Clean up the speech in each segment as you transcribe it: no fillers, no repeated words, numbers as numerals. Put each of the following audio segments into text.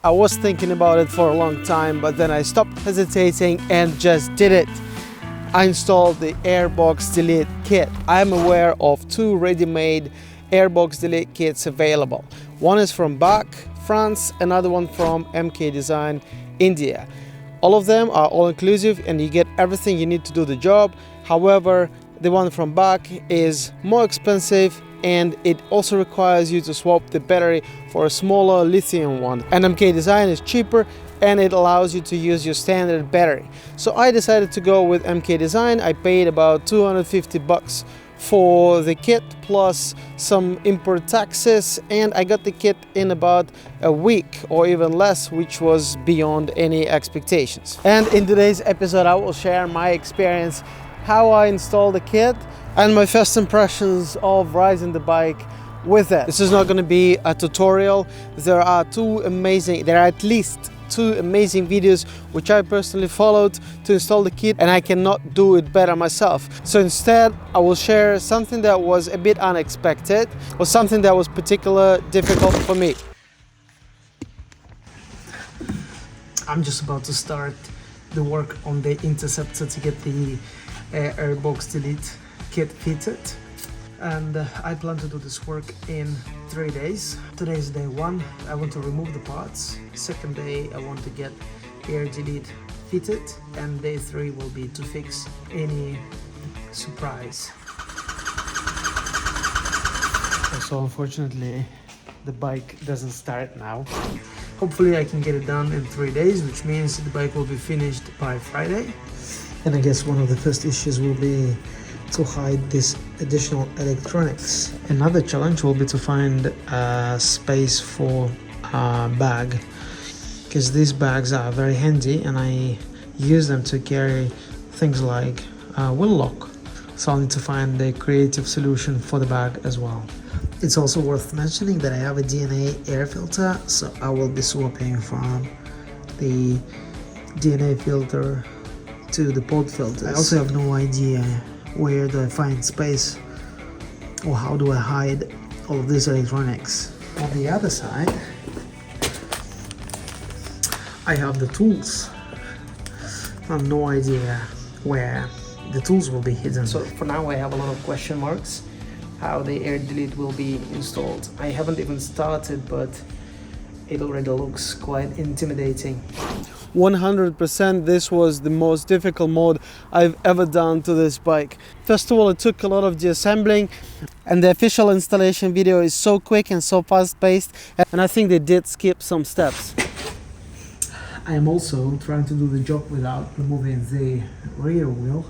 I was thinking about it for a long time, but then I stopped hesitating and just did it. I installed the Airbox Delete kit. I'm aware of 2 ready-made Airbox Delete kits available. One is from Bach, France, another one from MK Design, India. All of them are all-inclusive and you get everything you need to do the job. However, the one from Bach is more expensive and it also requires you to swap the battery for a smaller lithium one. And MK Design is cheaper and it allows you to use your standard battery. So I decided to go with MK Design. I paid about 250 bucks for the kit plus some import taxes, and I got the kit in about a week or even less, which was beyond any expectations. And in today's episode I will share my experience, how I installed the kit and my first impressions of riding the bike with it. This is not going to be a tutorial. There are at least 2 amazing videos which I personally followed to install the kit, and I cannot do it better myself. So instead I will share something that was a bit unexpected or something that was particularly difficult for me. I'm just about to start the work on the Interceptor to get the Airbox Delete kit fitted, and I plan to do this work in 3 days. Today is day 1. I want to remove the parts. Second day I want to get Air Delete fitted, and day 3 will be to fix any surprise. So unfortunately the bike doesn't start now. Hopefully I can get it done in 3 days, which means the bike will be finished by Friday. And I guess one of the first issues will be to hide this additional electronics. Another challenge will be to find a space for a bag, because these bags are very handy and I use them to carry things like wheel lock. So I'll need to find a creative solution for the bag as well. It's also worth mentioning that I have a DNA air filter, so I will be swapping from the DNA filter to the pod filters. I also have no idea where do I find space or how do I hide all of these electronics. On the other side I have the tools. I have no idea where the tools will be hidden. So for now I have a lot of question marks how the Air Delete will be installed. I haven't even started, but it already looks quite intimidating. 100% this was the most difficult mode I've ever done to this bike. First of all, it took a lot of deassembling, and the official installation video is so quick and so fast-paced, and I think they did skip some steps. I am also trying to do the job without removing the rear wheel.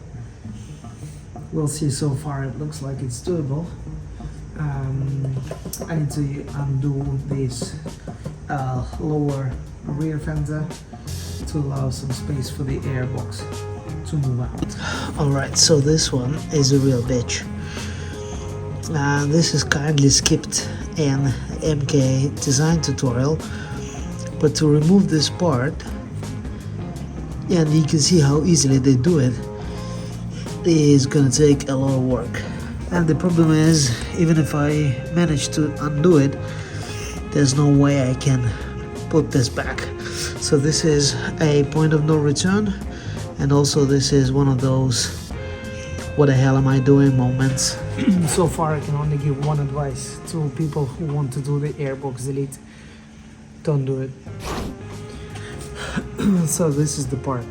We'll see. So far it looks like it's doable. I need to undo this lower rear fender to allow some space for the airbox to move out. Alright, so this one is a real bitch. This is kindly skipped in MK Design tutorial, but to remove this part, and you can see how easily they do it, is gonna take a lot of work. And the problem is, even if I manage to undo it, there's no way I can put this back. So this is a point of no return, and also this is one of those what the hell am I doing moments. So far I can only give one advice to people who want to do the Airbox Delete: don't do it. So this is the part.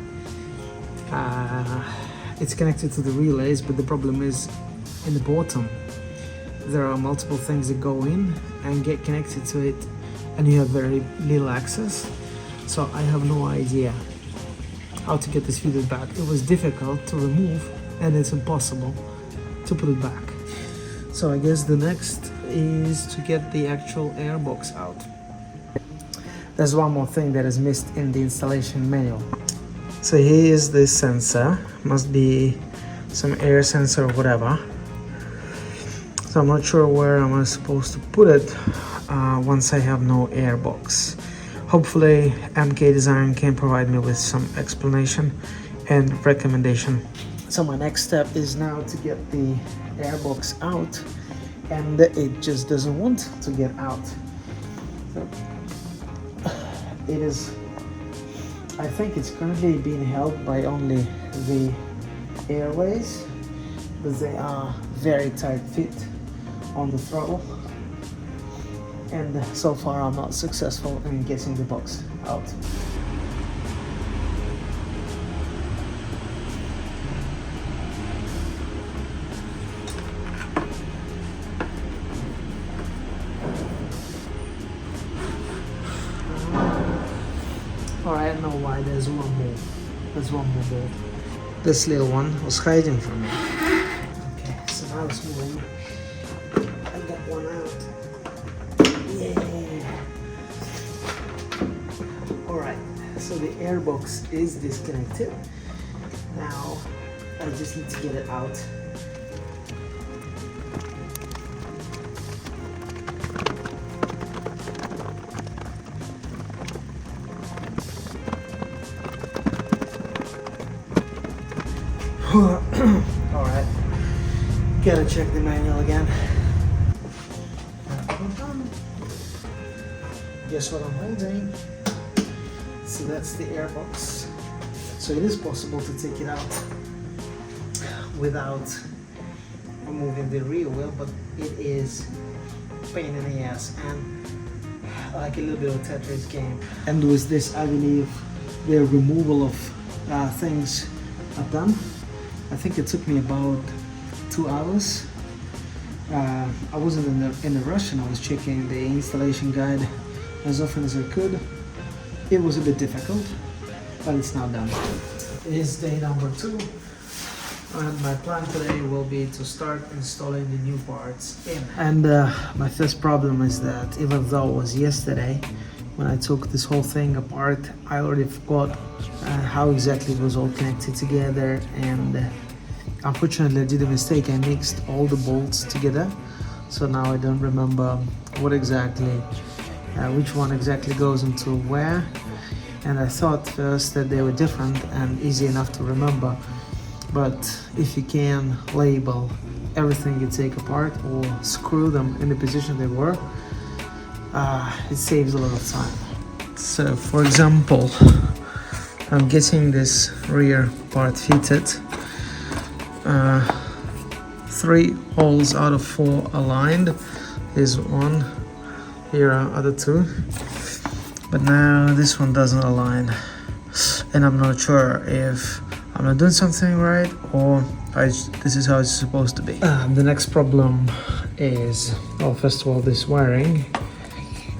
It's connected to the relays, but the problem is in the bottom there are multiple things that go in and get connected to it, and you have very little access. So I have no idea how to get this fitted back. It was difficult to remove and it's impossible to put it back. So I guess the next is to get the actual airbox out. There's one more thing that is missed in the installation manual. So here is this sensor, must be some air sensor or whatever. So I'm not sure where I'm supposed to put it once I have no airbox. Hopefully MK Design can provide me with some explanation and recommendation. So my next step is now to get the airbox out, and it just doesn't want to get out. So it is, I think it's currently being held by only the airways, but they are very tight fit on the throttle, and so far I'm not successful in getting the box out. Alright, I know why there's one more. There's one more bolt. This little one was hiding from me. Okay, so now it's moving. I got one out. Yeah. Alright, so the airbox is disconnected. Now I just need to get it out. Alright, gotta check the manual again. Guess what I'm holding? So that's the airbox. So it is possible to take it out without removing the rear wheel, but it is a pain in the ass and like a little bit of Tetris game. And with this, I believe the removal of things are done. I think it took me about 2 hours. I wasn't in a rush, and I was checking the installation guide as often as I could. It was a bit difficult, but it's now done. It is day number 2, and my plan today will be to start installing the new parts in. And my first problem is that even though it was yesterday when I took this whole thing apart, I already forgot how exactly it was all connected together, and unfortunately I did a mistake. I mixed all the bolts together, so now I don't remember what exactly, which one exactly goes into where, and I thought first that they were different and easy enough to remember, but if you can label everything you take apart or screw them in the position they were, it saves a lot of time. So for example, I'm getting this rear part fitted. 3 holes out of 4 aligned. There's one, here are other 2, but now this one doesn't align, and I'm not sure if I'm not doing something right or this is how it's supposed to be. The next problem is, well, first of all, this wiring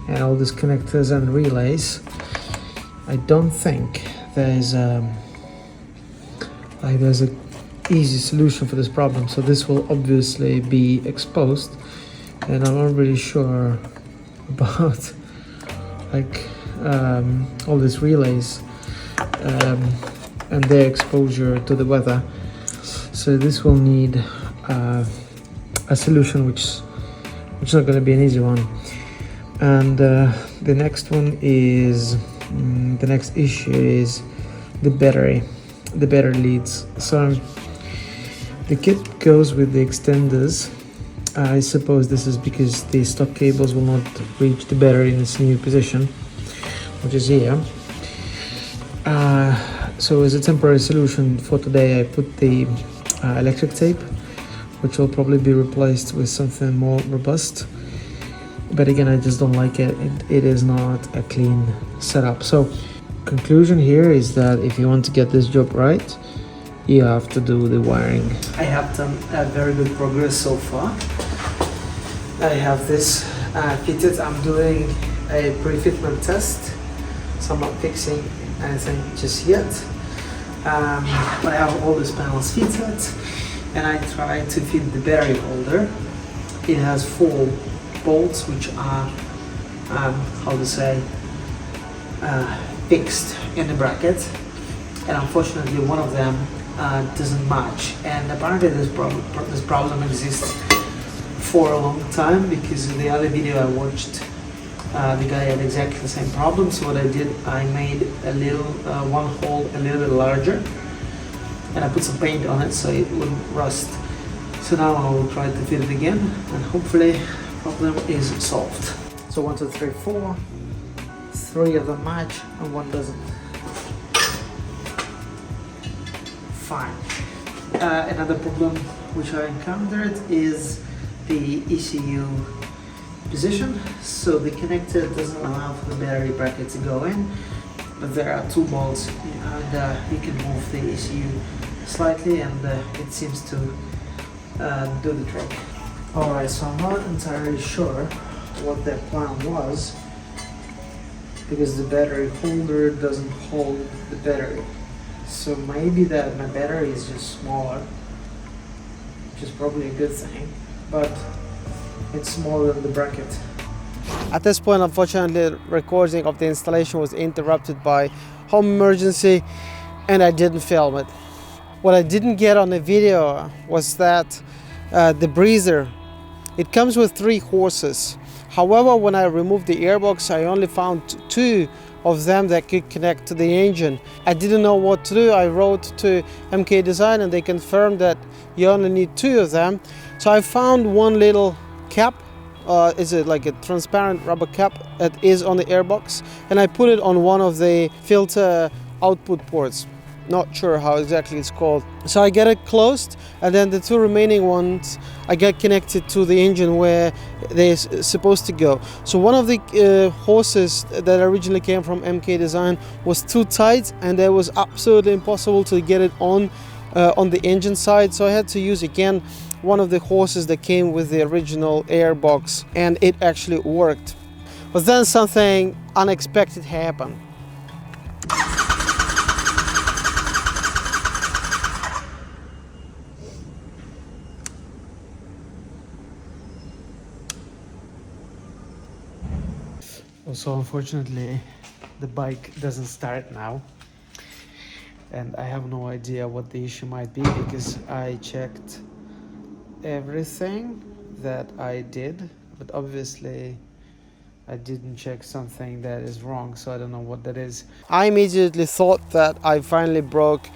and all these connectors and relays. I don't think there's a easy solution for this problem, so this will obviously be exposed, and I'm not really sure about all these relays and their exposure to the weather, so this will need a solution which is not going to be an easy one. And the next one is the next issue is the battery leads. So the kit goes with the extenders. I suppose this is because the stock cables will not reach the battery in its new position, which is here. So as a temporary solution for today, I put the electric tape, which will probably be replaced with something more robust. But again, I just don't like it. It is not a clean setup. So conclusion here is that if you want to get this job right, you have to do the wiring. I have done very good progress so far. I have this fitted. I'm doing a pre-fitment test, so I'm not fixing anything just yet. But I have all these panels fitted, and I tried to fit the battery holder. It has 4 bolts which are fixed in the bracket, and unfortunately one of them doesn't match, and apparently this problem exists for a long time, because in the other video I watched the guy had exactly the same problem. So what I did, I made a little one hole a little bit larger, and I put some paint on it so it wouldn't rust. So now I will try to fit it again, and hopefully problem is solved. So 1, 2, 3, 4, 3 of them match and 1 doesn't. Fine. Another problem which I encountered is the ECU position. So the connector doesn't allow for the battery bracket to go in, but there are 2 bolts, and you can move the ECU slightly, and it seems to do the trick. Alright, so I'm not entirely sure what their plan was, because the battery holder doesn't hold the battery. So maybe that my battery is just smaller, which is probably a good thing, but it's smaller than the bracket. At this point, unfortunately, the recording of the installation was interrupted by home emergency, and I didn't film it. What I didn't get on the video was that the breather, it comes with 3 hoses. However, when I removed the airbox, I only found 2 of them that could connect to the engine. I didn't know what to do. I wrote to MK Design and they confirmed that you only need 2 of them. So I found one little cap, is it like a transparent rubber cap that is on the airbox, and I put it on one of the filter output ports. Not sure how exactly it's called. So I get it closed, and then the 2 remaining ones I get connected to the engine where they're supposed to go. So one of the hoses that originally came from MK Design was too tight, and it was absolutely impossible to get it on the engine side. So I had to use again one of the hoses that came with the original airbox, and it actually worked. But then something unexpected happened. So unfortunately the bike doesn't start now, and I have no idea what the issue might be, because I checked everything that I did, but obviously I didn't check something that is wrong, so I don't know what that is. I immediately thought that I finally broke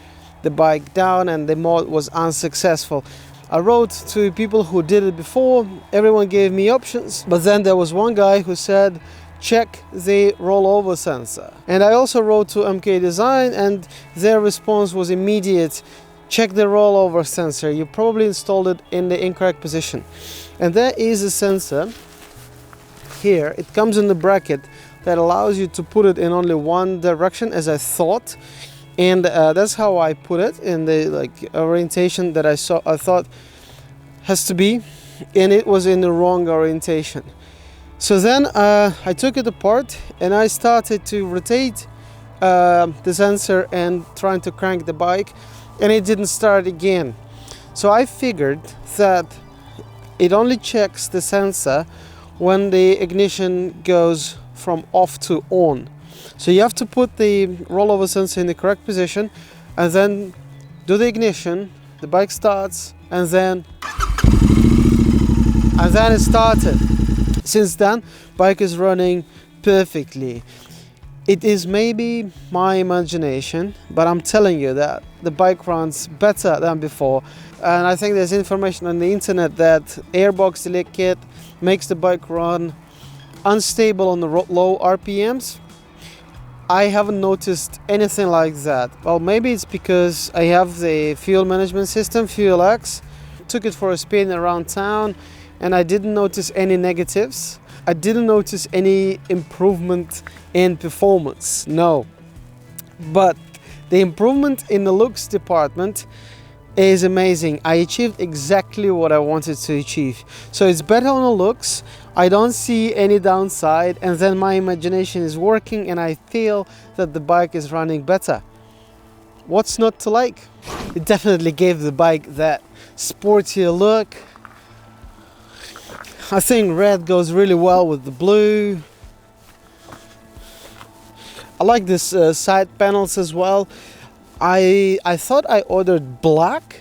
the bike down and the mod was unsuccessful. I wrote to people who did it before, everyone gave me options, but then there was one guy who said check the rollover sensor. And I also wrote to MK Design and their response was immediate: check the rollover sensor, you probably installed it in the incorrect position. And there is a sensor here, it comes in the bracket that allows you to put it in only one direction, as I thought, and that's how I put it in the orientation that I thought has to be, and it was in the wrong orientation. So then I took it apart and I started to rotate the sensor and trying to crank the bike, and it didn't start again. So I figured that it only checks the sensor when the ignition goes from off to on. So you have to put the rollover sensor in the correct position and then do the ignition, the bike starts, and then it started. Since then, bike is running perfectly. It is maybe my imagination, but I'm telling you that the bike runs better than before. And I think there's information on the internet that Airbox Delete Kit makes the bike run unstable on the low RPMs. I haven't noticed anything like that. Well, maybe it's because I have the fuel management system, FuelX. Took it for a spin around town and I didn't notice any negatives. I didn't notice any improvement in performance, no. But the improvement in the looks department is amazing. I achieved exactly what I wanted to achieve. So it's better on the looks, I don't see any downside, and then my imagination is working and I feel that the bike is running better. What's not to like? It definitely gave the bike that sportier look. I think red goes really well with the blue. I like this side panels as well. I thought I ordered black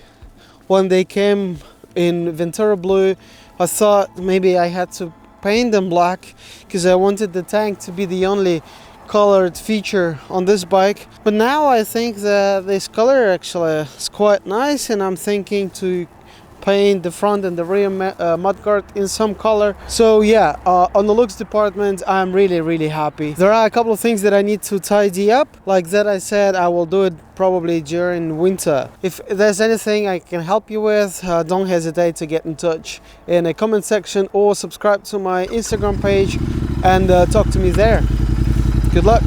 when they came in Ventura blue. I thought maybe I had to paint them black because I wanted the tank to be the only colored feature on this bike. But now I think that this color actually is quite nice, and I'm thinking to paint the front and the rear mudguard in some color. So yeah, on the looks department, I'm really happy. There are a couple of things that I need to tidy up. Like that I said, I will do it probably during winter. If there's anything I can help you with, don't hesitate to get in touch in a comment section or subscribe to my Instagram page and talk to me there. Good luck.